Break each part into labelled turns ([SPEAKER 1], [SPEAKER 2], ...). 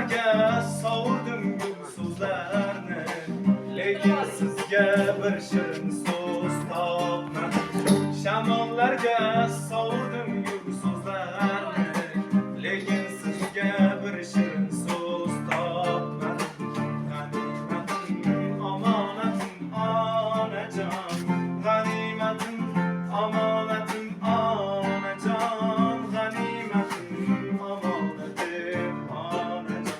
[SPEAKER 1] Shamollarga sovurdim gul so'zlarni, lekin sizga bir shirin so'z topmadim. Shamollarga sovurdim gul so'zlarni, lekin sizga bir shirin so'z topmadim. G'animatim omonatim onajon, g'animatim omonatim onajon, g'animatim omonatim onajon.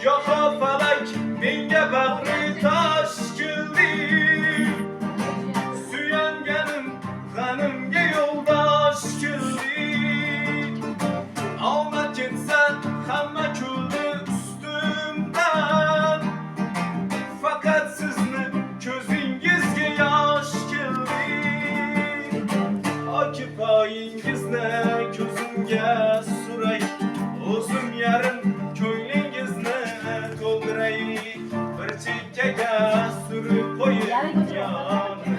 [SPEAKER 1] Goho falak menga bag'ri tosh keldi, suyanganim g'animga yo'ldosh keldi. Omad ketsa hamma kuldi ustimdan, faqat sizni ko'zingizga yosh keldi. Oki poyingizni ko'zimga suray, o'zim yarim ko'nglingizni to'ldiray. Bir chekkaga surib qo'ying yonni,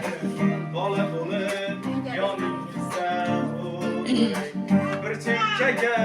[SPEAKER 1] bola bo'lib yoningizda o'tiray. Bir chekkaga